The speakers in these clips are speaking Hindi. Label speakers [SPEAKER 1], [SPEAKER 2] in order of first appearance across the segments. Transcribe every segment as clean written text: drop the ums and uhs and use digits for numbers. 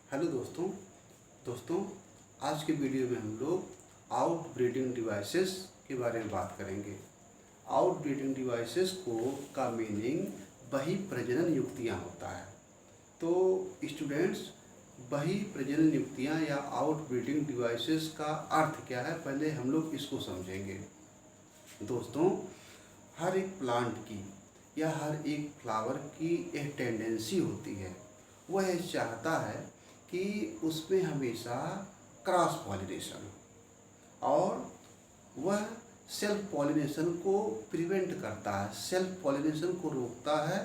[SPEAKER 1] हेलो दोस्तों आज के वीडियो में हम लोग आउट ब्रीडिंग डिवाइसेस के बारे में बात करेंगे। आउट ब्रीडिंग डिवाइसेस का मीनिंग बही प्रजनन युक्तियाँ होता है। तो स्टूडेंट्स, बही प्रजनन युक्तियाँ या आउट ब्रीडिंग डिवाइसेस का अर्थ क्या है, पहले हम लोग इसको समझेंगे। दोस्तों, हर एक प्लांट की या हर एक फ्लावर की एक टेंडेंसी होती है, वह चाहता है कि उसमें हमेशा क्रॉस पॉलिनेशन और वह सेल्फ पॉलिनेशन को प्रिवेंट करता है, सेल्फ पॉलिनेशन को रोकता है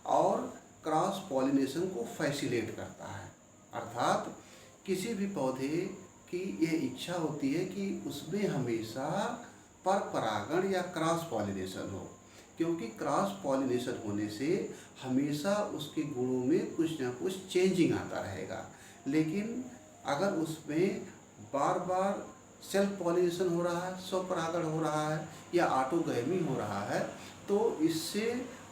[SPEAKER 1] और क्रॉस पॉलिनेशन को फैसिलिटेट करता है। अर्थात किसी भी पौधे की यह इच्छा होती है कि उसमें हमेशा पर परागण या क्रॉस पॉलिनेशन हो, क्योंकि क्रॉस पॉलिनेशन होने से हमेशा उसके गुणों में कुछ ना कुछ चेंजिंग आता रहेगा। लेकिन अगर उसमें बार बार सेल्फ पॉलिनेशन हो रहा है, स्वपरागण हो रहा है या ऑटोगैमी हो रहा है, तो इससे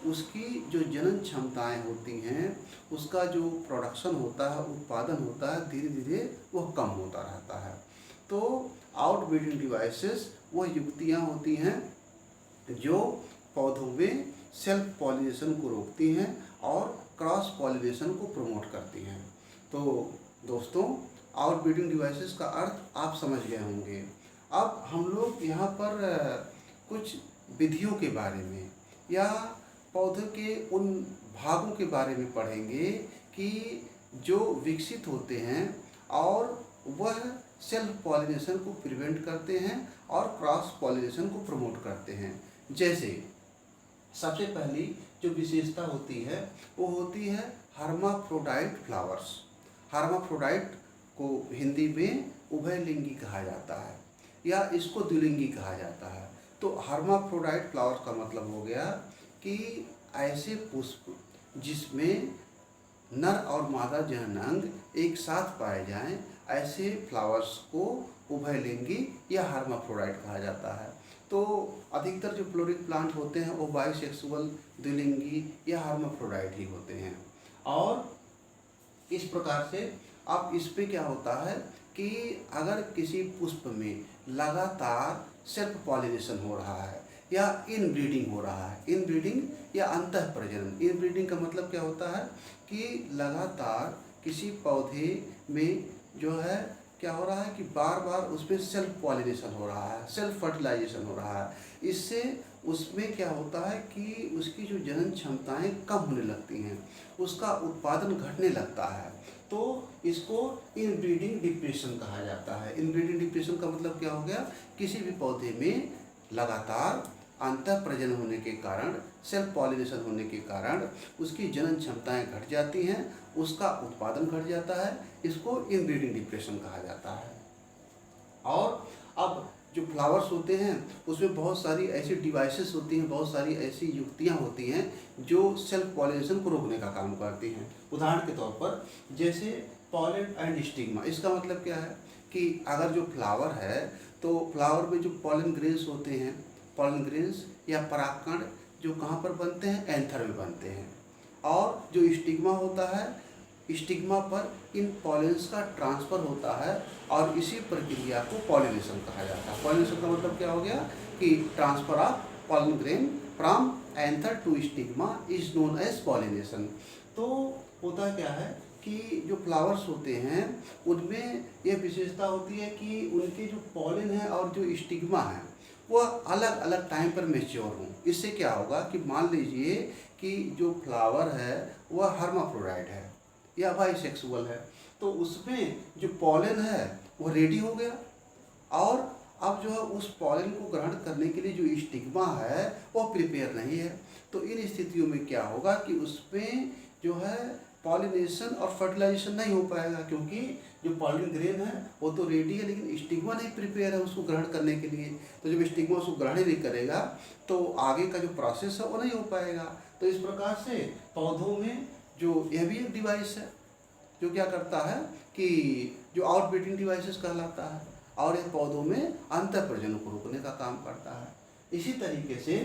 [SPEAKER 1] उसकी जो जनन क्षमताएं होती हैं, उसका जो प्रोडक्शन होता है, उत्पादन होता है, धीरे धीरे वह कम होता रहता है। तो आउट ब्रीडिंग डिवाइसेस वह युक्तियाँ होती हैं जो पौधों में सेल्फ पॉलिनेशन को रोकती हैं और क्रॉस पॉलिनेशन को प्रमोट करती हैं। तो दोस्तों, आउट ब्रीडिंग डिवाइसेस का अर्थ आप समझ गए होंगे। अब हम लोग यहाँ पर कुछ विधियों के बारे में या पौधे के उन भागों के बारे में पढ़ेंगे कि जो विकसित होते हैं और वह सेल्फ पॉलिनेशन को प्रिवेंट करते हैं और क्रॉस पॉलिनेशन को प्रमोट करते हैं। जैसे सबसे पहली जो विशेषता होती है वो होती है हर्माफ्रोडाइट फ्लावर्स। हर्माफ्रोडाइट को हिंदी में उभयलिंगी कहा जाता है या इसको द्विलिंगी कहा जाता है। तो हर्माफ्रोडाइट फ्लावर्स का मतलब हो गया कि ऐसे पुष्प जिसमें नर और मादा जनन अंग एक साथ पाए जाएं, ऐसे फ्लावर्स को उभयलिंगी या हर्माफ्रोडाइट कहा जाता है। तो अधिकतर जो फ्लोरिंग प्लांट होते हैं वो बाइसेक्सुअल, द्विलिंगी या हर्माफ्रोडाइट ही होते हैं। और इस प्रकार से अब इस पे क्या होता है कि अगर किसी पुष्प में लगातार सेल्फ पॉलिनेशन हो रहा है या इनब्रीडिंग हो रहा है, इनब्रीडिंग या अंतः प्रजनन, इनब्रीडिंग का मतलब क्या होता है कि लगातार किसी पौधे में जो है क्या हो रहा है कि बार बार उसमें सेल्फ पॉलिनेशन हो रहा है, सेल्फ फर्टिलाइजेशन हो रहा है। इससे उसमें क्या होता है कि उसकी जो जनन क्षमताएं कम होने लगती हैं, उसका उत्पादन घटने लगता है। तो इसको इनब्रीडिंग डिप्रेशन कहा जाता है। इनब्रीडिंग डिप्रेशन का मतलब क्या हो गया, किसी भी पौधे में लगातार अंतः प्रजनन होने के कारण, सेल्फ पॉलिनेशन होने के कारण उसकी जनन क्षमताएं घट जाती हैं, उसका उत्पादन घट जाता है। इसको इनब्रीडिंग डिप्रेशन कहा जाता है। और अब जो फ्लावर्स होते हैं उसमें बहुत सारी ऐसी डिवाइसेस होती हैं, बहुत सारी ऐसी युक्तियां होती हैं जो सेल्फ पॉलिनेशन को रोकने का काम करती हैं। उदाहरण के तौर पर जैसे पॉलन एंड स्टिग्मा। इसका मतलब क्या है कि अगर जो फ्लावर है तो फ्लावर में जो पॉलन ग्रेन्स होते हैं, पॉलन ग्रेन्स या परागकण जो कहाँ पर बनते हैं, एंथर में बनते हैं। और जो स्टिग्मा होता है, स्टिग्मा पर इन पॉलेंस का ट्रांसफ़र होता है और इसी प्रक्रिया को पॉलिनेशन कहा जाता है। पॉलिनेशन का मतलब क्या हो गया कि transfer of pollen grain from anther to stigma is known as pollination. तो होता क्या है कि जो फ्लावर्स होते हैं उनमें यह विशेषता होती है कि उनके जो पॉलन है और जो स्टिग्मा है वह अलग अलग टाइम पर मैच्योर हों। इससे क्या होगा कि मान लीजिए कि जो फ्लावर है वह हर्माफ्रोडाइट है या बाइसेक्सुअल है, तो उसमें जो पॉलन है वो रेडी हो गया और अब जो है उस पॉलन को ग्रहण करने के लिए जो स्टिग्मा है वो प्रिपेयर नहीं है। तो इन स्थितियों में क्या होगा कि उसमें जो है पॉलिनेशन और फर्टिलाइजेशन नहीं हो पाएगा, क्योंकि जो पॉलन ग्रेन है वो तो रेडी है लेकिन स्टिग्मा नहीं प्रिपेयर है उसको ग्रहण करने के लिए। तो जब स्टिग्मा उसको ग्रहण नहीं करेगा तो आगे का जो प्रोसेस है वो नहीं हो पाएगा। तो इस प्रकार से पौधों में जो यह भी एक डिवाइस है जो क्या करता है कि जो आउट ब्रीडिंग डिवाइसेस कहलाता है और यह पौधों में अंतः प्रजनन को रोकने का काम करता है। इसी तरीके से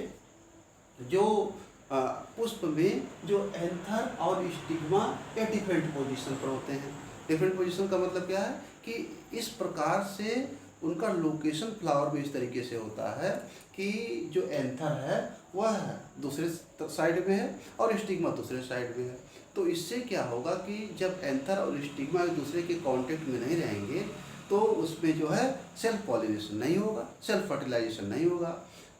[SPEAKER 1] जो पुष्प में जो एंथर और स्टिग्मा या डिफरेंट पोजीशन पर होते हैं। डिफरेंट पोजीशन का मतलब क्या है कि इस प्रकार से उनका लोकेशन फ्लावर में इस तरीके से होता है कि जो एंथर है वह दूसरे साइड में है और स्टिग्मा दूसरे साइड में है। तो इससे क्या होगा कि जब एंथर और स्टिग्मा एक दूसरे के कांटेक्ट में नहीं रहेंगे तो उसमें जो है सेल्फ पॉलिनेशन नहीं होगा, सेल्फ फर्टिलाइजेशन नहीं होगा।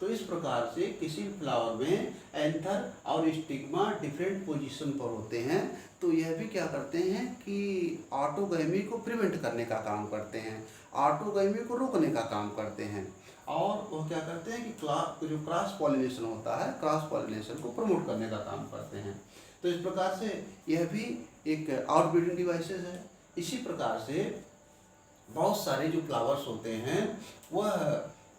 [SPEAKER 1] तो इस प्रकार से किसी फ्लावर में एंथर और स्टिग्मा डिफरेंट पोजीशन पर होते हैं तो यह भी क्या करते हैं कि ऑटोगैमी को प्रिवेंट करने का काम करते हैं, ऑटोगैमी को रोकने का काम करते हैं। और वह क्या करते हैं कि जो क्रॉस पॉलिनेशन होता है, क्रॉस पॉलिनेशन को प्रमोट करने का काम करते हैं। तो इस प्रकार से यह भी एक आउटब्रीडिंग डिवाइसेस है। इसी प्रकार से बहुत सारे जो फ्लावर्स होते हैं वह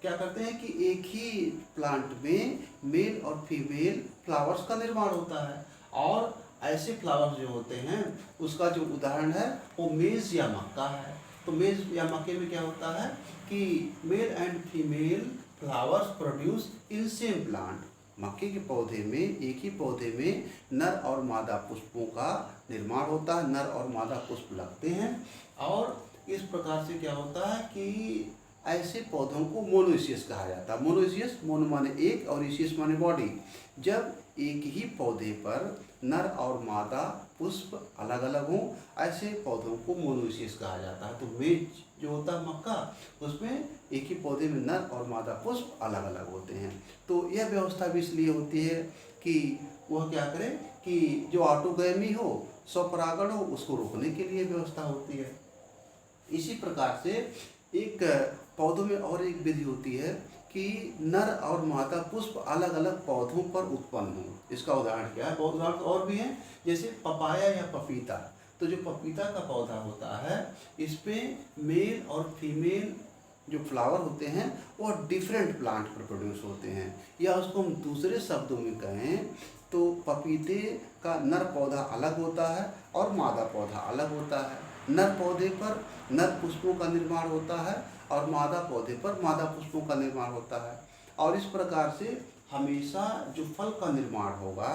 [SPEAKER 1] क्या करते हैं कि एक ही प्लांट में मेल और फीमेल फ्लावर्स का निर्माण होता है। और ऐसे फ्लावर्स जो होते हैं उसका जो उदाहरण है वो मेज या मक्का है। तो मेज या मक्के में क्या होता है कि male and female flowers produce in same plant. मक्के के पौधे में, एक ही पौधे में नर और मादा पुष्पों का निर्माण होता है, नर और मादा पुष्प लगते हैं। और इस प्रकार से क्या होता है कि ऐसे पौधों को मोनोइसियस कहा जाता है। मोनोइसियस, मोनो माने एक और इसियस माने बॉडी। जब एक ही पौधे पर नर और मादा पुष्प अलग अलग हों ऐसे पौधों को मोनोइसियस कहा जाता है। तो मेज जो होता है मक्का, उसमें एक ही पौधे में नर और मादा पुष्प अलग अलग होते हैं। तो यह व्यवस्था भी इसलिए होती है कि वह क्या करे कि जो ऑटोगैमी हो, स्वपरागण हो, उसको रोकने के लिए व्यवस्था होती है। इसी प्रकार से एक पौधों में और एक विधि होती है कि नर और मादा पुष्प अलग अलग पौधों पर उत्पन्न हो। इसका उदाहरण क्या है? बहुत उदाहरण और भी हैं, जैसे पपाया या पपीता। तो जो पपीता का पौधा होता है इस पे मेल और फीमेल जो फ्लावर होते हैं वो डिफरेंट प्लांट पर प्रोड्यूस होते हैं। या उसको हम दूसरे शब्दों में कहें तो पपीते का नर पौधा अलग होता है और मादा पौधा अलग होता है। नर पौधे पर नर पुष्पों का निर्माण होता है और मादा पौधे पर मादा पुष्पों का निर्माण होता है। और इस प्रकार से हमेशा जो फल का निर्माण होगा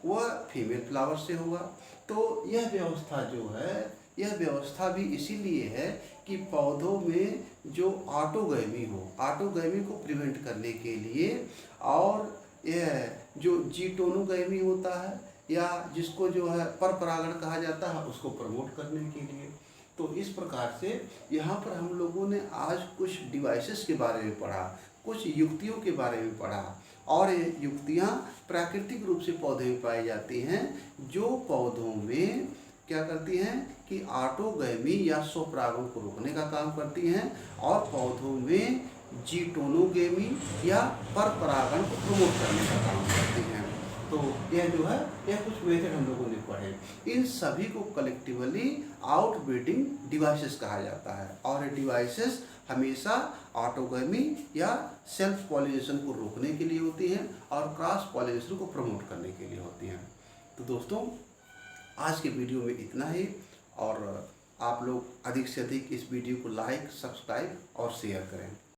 [SPEAKER 1] वह फीमेल फ्लावर से होगा। तो यह व्यवस्था जो है, यह व्यवस्था भी इसीलिए है कि पौधों में जो ऑटोगैमी हो, ऑटोगैमी को प्रिवेंट करने के लिए, और यह जो जीटोनोगैमी होता है या जिसको जो है पर परागण कहा जाता है उसको प्रमोट करने के लिए। तो इस प्रकार से यहाँ पर हम लोगों ने आज कुछ डिवाइसेस के बारे में पढ़ा, कुछ युक्तियों के बारे में पढ़ा। और ये युक्तियाँ प्राकृतिक रूप से पौधे में पाई जाती हैं जो पौधों में क्या करती हैं कि ऑटोगैमी या स्वपरागण को रोकने का काम करती हैं और पौधों में जीटोनोगेमी या पर परागण को प्रमोट करने का काम करती हैं। तो यह जो है यह कुछ मेथड हम लोगों ने पढ़े। इन सभी को कलेक्टिवली आउटब्रीडिंग डिवाइसेस कहा जाता है। और ये डिवाइसेस हमेशा ऑटोगैमी या सेल्फ पॉलिनेशन को रोकने के लिए होती हैं और क्रॉस पॉलिनेशन को प्रमोट करने के लिए होती हैं। तो दोस्तों आज के वीडियो में इतना ही, और आप लोग अधिक से अधिक इस वीडियो को लाइक, सब्सक्राइब और शेयर करें।